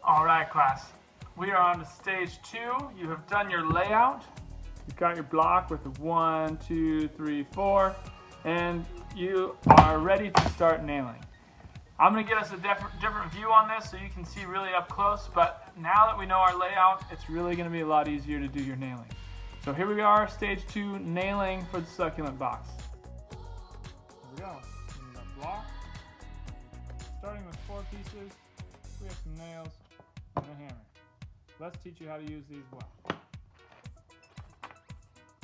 All right, class. We are on to stage 2. You have done your layout. You've got your block with the 1, 2, 3, 4, and you are ready to start nailing. I'm going to get us a different view on this so you can see really up close, but now that we know our layout, it's really going to be a lot easier to do your nailing. So here we are, stage 2, nailing for the succulent box. Here we go. We need our block. Starting with 4 pieces, we have some nails and a hammer. Let's teach you how to use these well.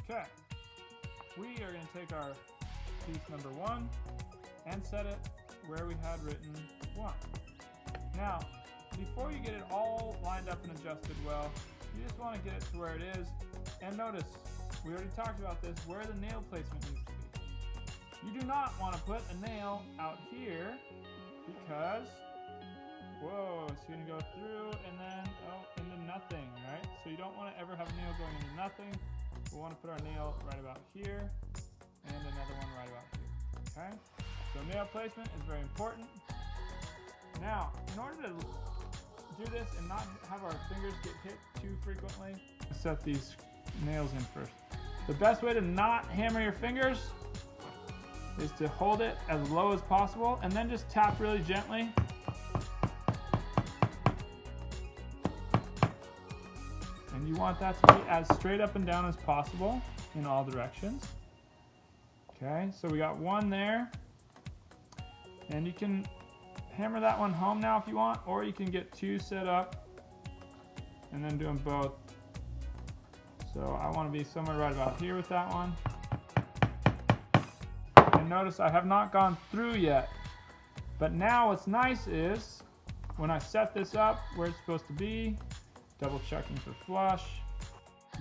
Okay, we are going to take our piece number 1 and set it where we had written 1. Now, before you get it all lined up and adjusted well, you just want to get it to where it is. And notice, we already talked about this, where the nail placement needs to be. You do not want to put a nail out here because, whoa, it's going to go through and then, into nothing, right? So you don't want to ever have a nail going into nothing. We want to put our nail right about here and another one right about here, okay? So nail placement is very important. Now, in order to do this and not have our fingers get hit too frequently, set these nails in first. The best way to not hammer your fingers is to hold it as low as possible and then just tap really gently. And you want that to be as straight up and down as possible in all directions. Okay, so we got 1 there. And you can hammer that one home now if you want, or you can get 2 set up and then do them both. So I want to be somewhere right about here with that one. And notice I have not gone through yet. But now what's nice is when I set this up where it's supposed to be, double checking for flush.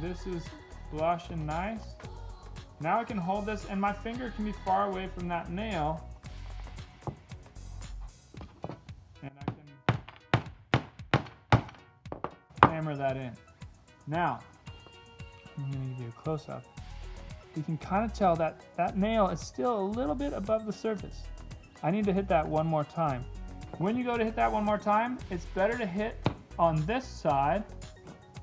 This is flush and nice. Now I can hold this and my finger can be far away from that nail. And I can hammer that in. Now, I'm going to give you a close-up. You can kind of tell that that nail is still a little bit above the surface. I need to hit that one more time. When you go to hit that one more time, it's better to hit on this side,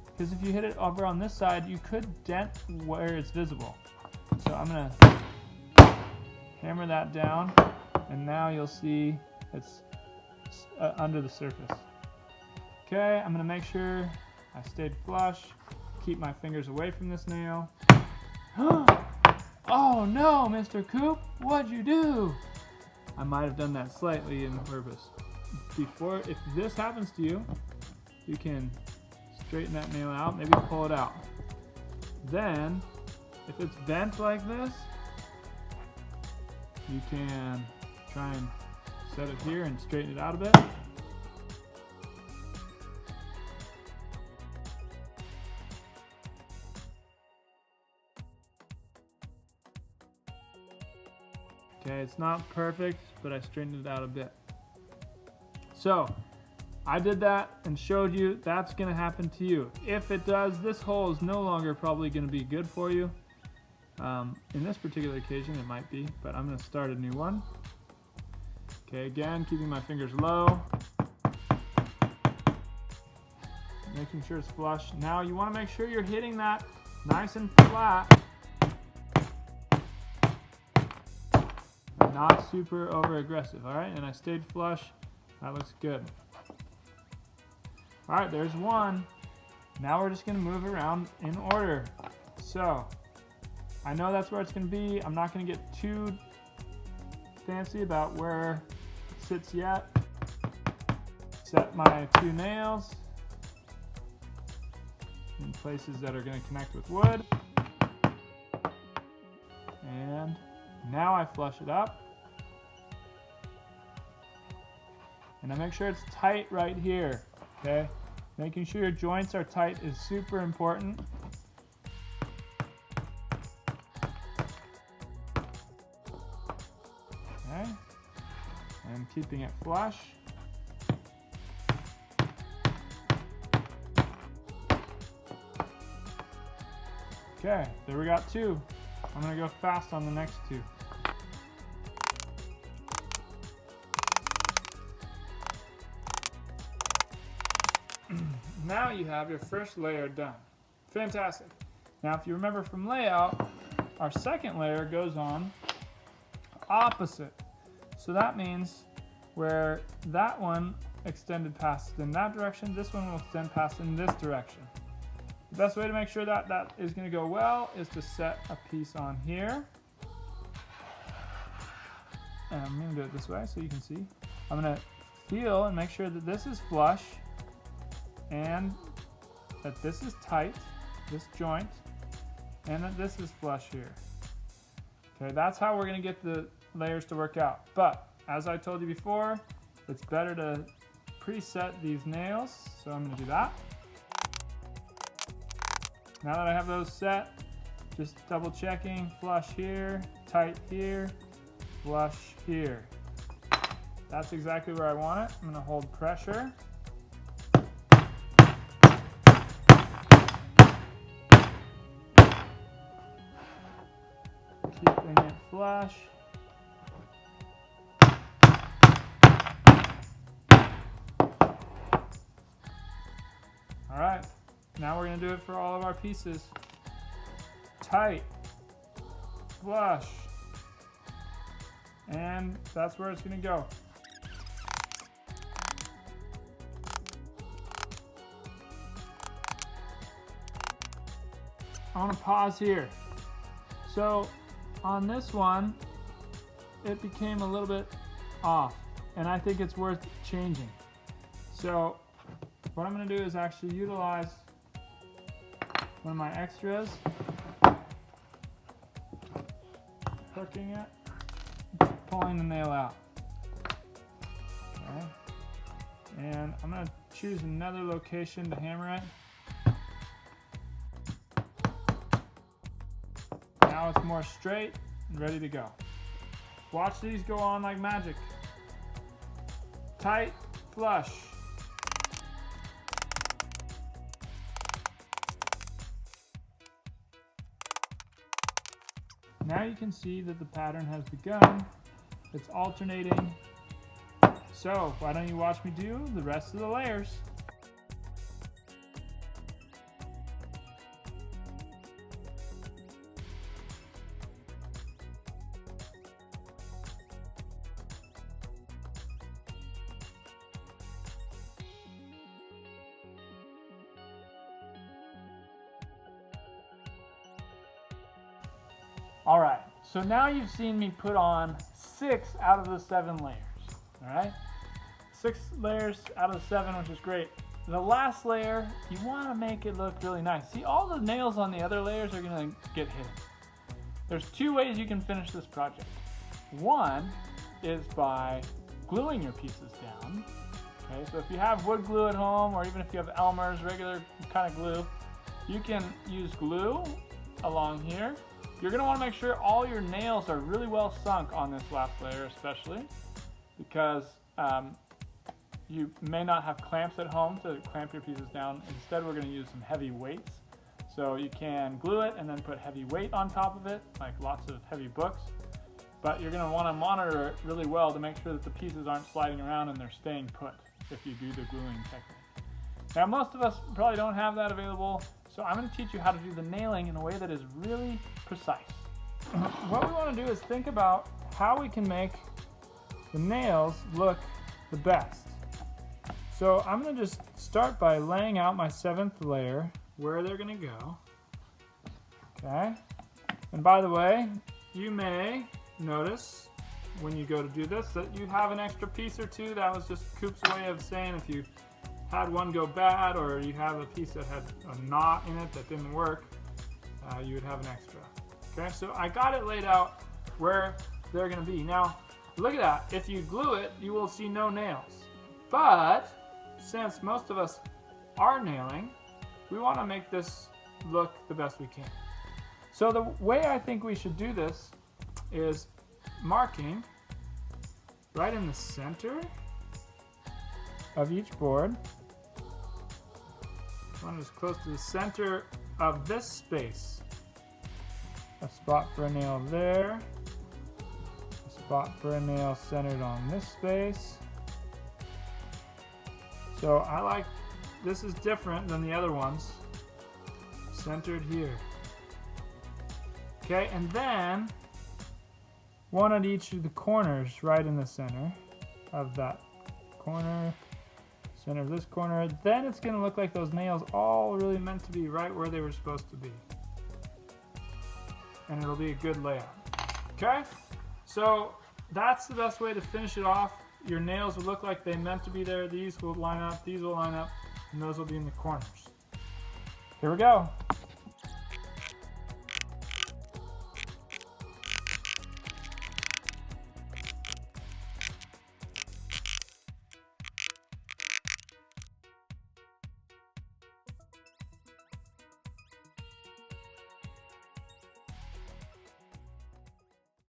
because if you hit it over on this side, you could dent where it's visible. So I'm going to hammer that down, and now you'll see it's under the surface. Okay, I'm going to make sure I stayed flush, keep my fingers away from this nail. Oh no, Mr. Coop, what'd you do? I might have done that slightly on purpose. Before, if this happens to you, you can straighten that nail out, maybe pull it out. Then, if it's bent like this, you can try and set it here and straighten it out a bit. Okay, it's not perfect, but I straightened it out a bit. So, I did that and showed you that's going to happen to you. If it does, this hole is no longer probably going to be good for you. In this particular occasion, it might be, but I'm going to start a new one. Okay, again, keeping my fingers low. Making sure it's flush. Now you want to make sure you're hitting that nice and flat. Not super over aggressive, all right? And I stayed flush. That looks good. All right, there's 1. Now we're just gonna move around in order. So, I know that's where it's gonna be. I'm not gonna get too fancy about where it sits yet. Set my 2 nails in places that are gonna connect with wood. And now I flush it up. And I make sure it's tight right here, okay? Making sure your joints are tight is super important. Okay, and keeping it flush. Okay, there we got 2. I'm gonna go fast on the next 2. now you have your first layer done. Fantastic. Now if you remember from layout, our second layer goes on opposite. So that means where that one extended past in that direction, this one will extend past in this direction. The best way to make sure that that is going to go well is to set a piece on here. And I'm going to do it this way so you can see. I'm going to feel and make sure that this is flush and that this is tight, this joint, and that this is flush here. Okay, that's how we're going to get the layers to work out. But as I told you before, it's better to preset these nails, so I'm going to do that. Now that I have those set, just double checking, flush here, tight here, flush here. That's exactly where I want it. I'm going to hold pressure. Keeping it flush. All right, now we're going to do it for all of our pieces. Tight, flush, and that's where it's going to go. I want to pause here. So on this one, it became a little bit off, and I think it's worth changing. So what I'm going to do is actually utilize one of my extras, hooking it, pulling the nail out. Okay. And I'm going to choose another location to hammer it. Now it's more straight and ready to go. Watch these go on like magic. Tight, flush. Now you can see that the pattern has begun. It's alternating. So why don't you watch me do the rest of the layers? All right, so now you've seen me put on 6 out of the 7 layers, all right? 6 layers out of the 7, which is great. The last layer, you wanna make it look really nice. See, all the nails on the other layers are gonna get hidden. There's 2 ways you can finish this project. One is by gluing your pieces down. Okay, so if you have wood glue at home, or even if you have Elmer's, regular kind of glue, you can use glue along here. You're going to want to make sure all your nails are really well sunk on this last layer, especially because you may not have clamps at home to clamp your pieces down. Instead, we're going to use some heavy weights. So you can glue it and then put heavy weight on top of it, like lots of heavy books. But you're going to want to monitor it really well to make sure that the pieces aren't sliding around and they're staying put if you do the gluing technique. Now, most of us probably don't have that available. So I'm going to teach you how to do the nailing in a way that is really precise. What we want to do is think about how we can make the nails look the best. So I'm going to just start by laying out my 7th layer, where they're going to go. Okay. And by the way, you may notice when you go to do this that you have an extra piece or two. That was just Coop's way of saying if you had one go bad, or you have a piece that had a knot in it that didn't work, you would have an extra. Okay, so I got it laid out where they're going to be. Now, look at that. If you glue it, you will see no nails. But since most of us are nailing, we want to make this look the best we can. So the way I think we should do this is marking right in the center of each board. One is close to the center of this space. A spot for a nail there. A spot for a nail centered on this space. So I like this is different than the other ones. Centered here. Okay, and then one at each of the corners, right in the center of that corner, center of this corner. Then it's going to look like those nails all really meant to be right where they were supposed to be. And it'll be a good layout. Okay, so that's the best way to finish it off. Your nails will look like they meant to be there. These will line up, these will line up, and those will be in the corners. Here we go.